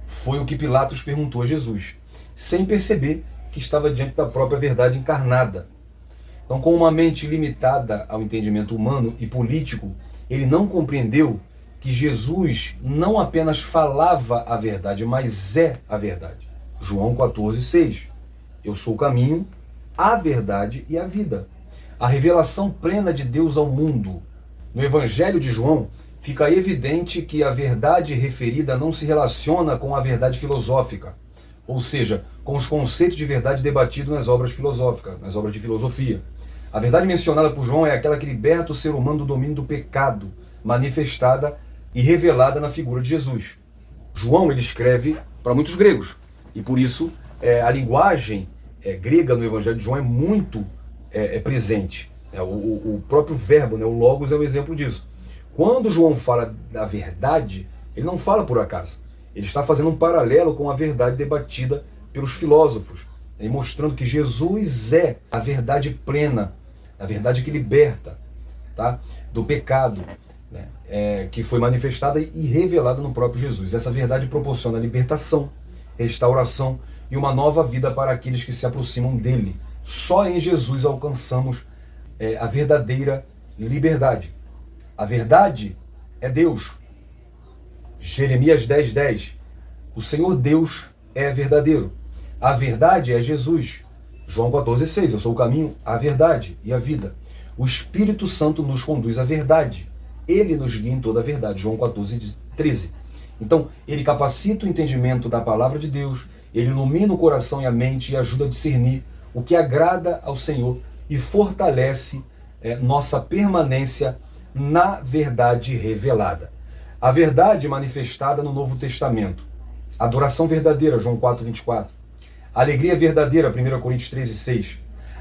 foi o que Pilatos perguntou a Jesus, sem perceber que estava diante da própria verdade encarnada. Então, com uma mente limitada ao entendimento humano e político, ele não compreendeu que Jesus não apenas falava a verdade, mas é a verdade. João 14:6. Eu sou o caminho, a verdade e a vida. A revelação plena de Deus ao mundo. No Evangelho de João, fica evidente que a verdade referida não se relaciona com a verdade filosófica, ou seja, com os conceitos de verdade debatidos nas obras filosóficas, nas obras de filosofia. A verdade mencionada por João é aquela que liberta o ser humano do domínio do pecado, manifestada e revelada na figura de Jesus. João, ele escreve para muitos gregos, e por isso a linguagem grega no Evangelho de João é muito presente. O próprio verbo, o logos, é um exemplo disso. Quando João fala da verdade, ele não fala por acaso. Ele está fazendo um paralelo com a verdade debatida pelos filósofos, mostrando que Jesus é a verdade plena, a verdade que liberta, tá, do pecado, né, que foi manifestada e revelada no próprio Jesus. Essa verdade proporciona libertação, restauração e uma nova vida para aqueles que se aproximam dele. Só em Jesus alcançamos a verdadeira liberdade. A verdade é Deus. Jeremias 10:10. O Senhor Deus é verdadeiro. A verdade é Jesus. João 14:6. Eu sou o caminho, a verdade e a vida. O Espírito Santo nos conduz à verdade. Ele nos guia em toda a verdade. João 14:13. Então, ele capacita o entendimento da palavra de Deus, ele ilumina o coração e a mente e ajuda a discernir o que agrada ao Senhor e fortalece nossa permanência na verdade revelada. A verdade manifestada no Novo Testamento. Adoração verdadeira, João 4:24. Alegria verdadeira, 1 Coríntios 13:6.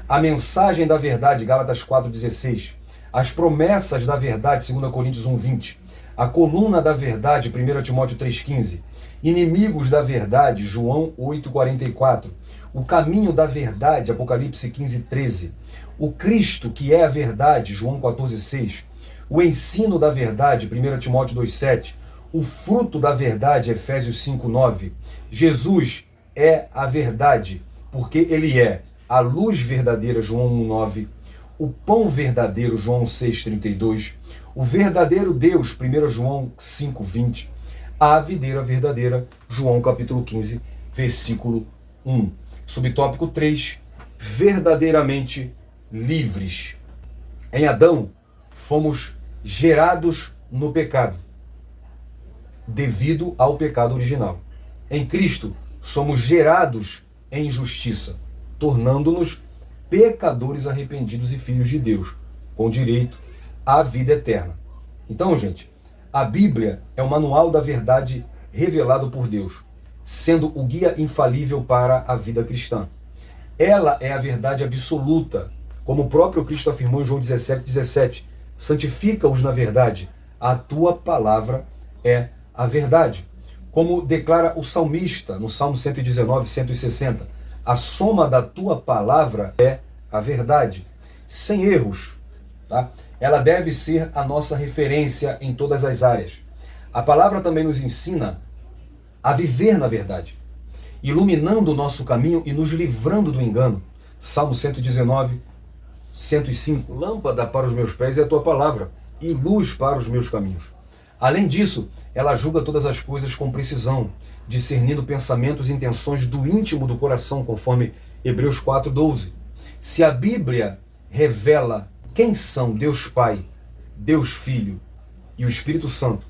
A mensagem da verdade, Gálatas 4:16. As promessas da verdade, 2 Coríntios 1:20. A coluna da verdade, 1 Timóteo 3:15. Inimigos da verdade, João 8:44. O caminho da verdade, Apocalipse 15:13. O Cristo, que é a verdade, João 14:6. O ensino da verdade, 1 Timóteo 2:7. O fruto da verdade, Efésios 5:9. Jesus é a verdade, porque ele é a luz verdadeira, João 1:9. O pão verdadeiro, João 6:32. O verdadeiro Deus, 1 João 5:20. A videira verdadeira, João capítulo 15, versículo 1. Subtópico 3, verdadeiramente livres. Em Adão, fomos gerados no pecado, devido ao pecado original. Em Cristo, somos gerados em justiça, tornando-nos pecadores arrependidos e filhos de Deus, com direito à vida eterna. Então, gente, a Bíblia é o manual da verdade revelado por Deus, sendo o guia infalível para a vida cristã. Ela é a verdade absoluta, como o próprio Cristo afirmou em João 17:17. Santifica-os na verdade, a tua palavra é a verdade. Como declara o salmista no Salmo 119, 160, a soma da tua palavra é a verdade, sem erros, tá? Ela deve ser a nossa referência em todas as áreas. A palavra também nos ensina a viver na verdade, iluminando o nosso caminho e nos livrando do engano. Salmo 119, 105. Lâmpada para os meus pés é a tua palavra e luz para os meus caminhos. Além disso, ela julga todas as coisas com precisão, discernindo pensamentos e intenções do íntimo do coração, conforme Hebreus 4:12. Se a Bíblia revela quem são Deus Pai, Deus Filho e o Espírito Santo,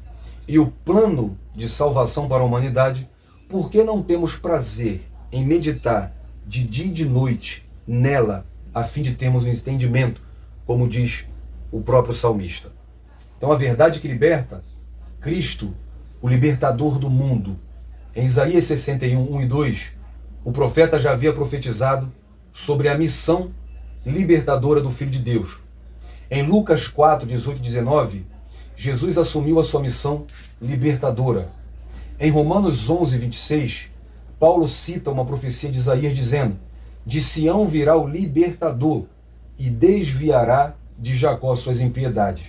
e o plano de salvação para a humanidade, por que não temos prazer em meditar de dia e de noite nela, a fim de termos um entendimento, como diz o próprio salmista? Então a verdade que liberta, Cristo, o libertador do mundo. Em Isaías 61, 1 e 2, o profeta já havia profetizado sobre a missão libertadora do Filho de Deus. Em Lucas 4, 18 e 19, Jesus assumiu a sua missão libertadora. Em Romanos 11, 26, Paulo cita uma profecia de Isaías dizendo: de Sião virá o libertador e desviará de Jacó suas impiedades.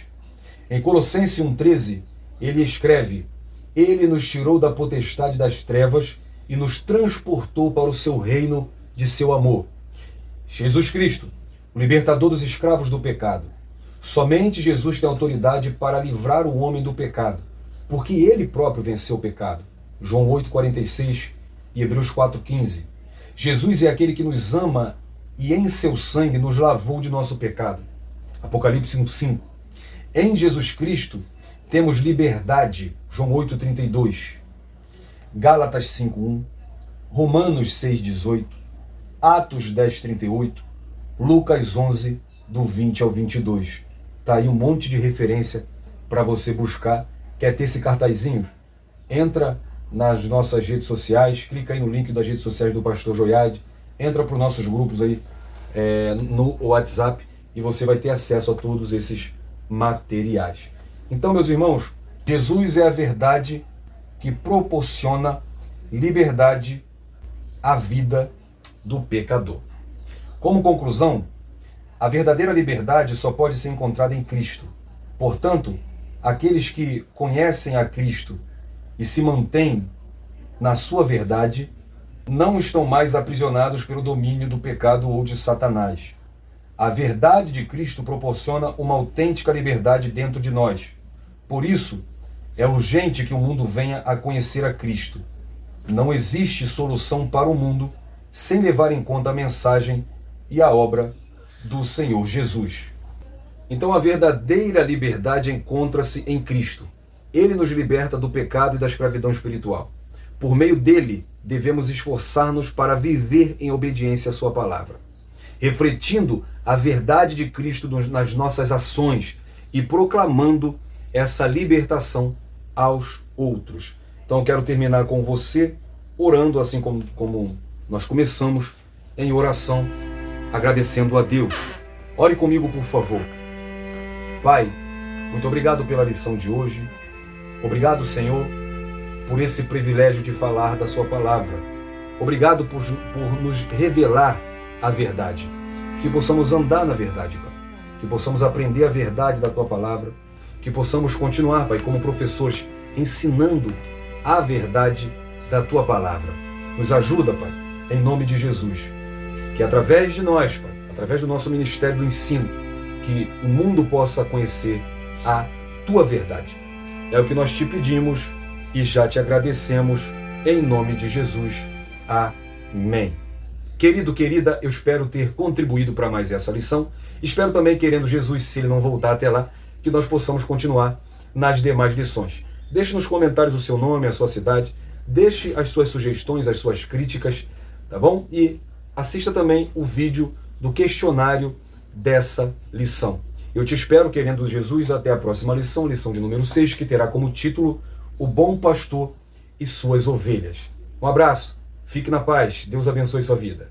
Em Colossenses 1,13, ele escreve: ele nos tirou da potestade das trevas e nos transportou para o seu reino de seu amor. Jesus Cristo, o libertador dos escravos do pecado. Somente Jesus tem autoridade para livrar o homem do pecado, porque ele próprio venceu o pecado. João 8,46 e Hebreus 4,15. Jesus é aquele que nos ama e em seu sangue nos lavou de nosso pecado. Apocalipse 1,5. Em Jesus Cristo temos liberdade. João 8,32. Gálatas 5,1. Romanos 6,18. Atos 10,38. Lucas 11, do 20 ao 22. Tá aí um monte de referência para você buscar. Quer ter esse cartazinho? Entra nas nossas redes sociais, clica aí no link das redes sociais do Pastor Joiade, entra para os nossos grupos aí no WhatsApp e você vai ter acesso a todos esses materiais. Então, meus irmãos, Jesus é a verdade que proporciona liberdade à vida do pecador. Como conclusão, a verdadeira liberdade só pode ser encontrada em Cristo. Portanto, aqueles que conhecem a Cristo e se mantêm na sua verdade não estão mais aprisionados pelo domínio do pecado ou de Satanás. A verdade de Cristo proporciona uma autêntica liberdade dentro de nós. Por isso, é urgente que o mundo venha a conhecer a Cristo. Não existe solução para o mundo sem levar em conta a mensagem e a obra do Senhor Jesus. Então a verdadeira liberdade encontra-se em Cristo. Ele nos liberta do pecado e da escravidão espiritual. Por meio dele, devemos esforçar-nos para viver em obediência à sua palavra, refletindo a verdade de Cristo nas nossas ações e proclamando essa libertação aos outros. Então eu quero terminar com você orando, assim como nós começamos, em oração, agradecendo a Deus. Ore comigo, por favor. Pai, muito obrigado pela lição de hoje. Obrigado, Senhor, por esse privilégio de falar da sua palavra. Obrigado por nos revelar a verdade. Que possamos andar na verdade, Pai. Que possamos aprender a verdade da tua palavra. Que possamos continuar, Pai, como professores, ensinando a verdade da tua palavra. Nos ajuda, Pai, em nome de Jesus. Que através de nós, Pai, através do nosso ministério do ensino, que o mundo possa conhecer a tua verdade. É o que nós te pedimos e já te agradecemos em nome de Jesus. Amém. Querido, querida, eu espero ter contribuído para mais essa lição. Espero também, querendo Jesus, se ele não voltar até lá, que nós possamos continuar nas demais lições. Deixe nos comentários o seu nome, a sua cidade, deixe as suas sugestões, as suas críticas, tá bom? E assista também o vídeo do questionário dessa lição. Eu te espero, querendo Jesus, até a próxima lição, lição de número 6, que terá como título O Bom Pastor e Suas Ovelhas. Um abraço, fique na paz, Deus abençoe sua vida.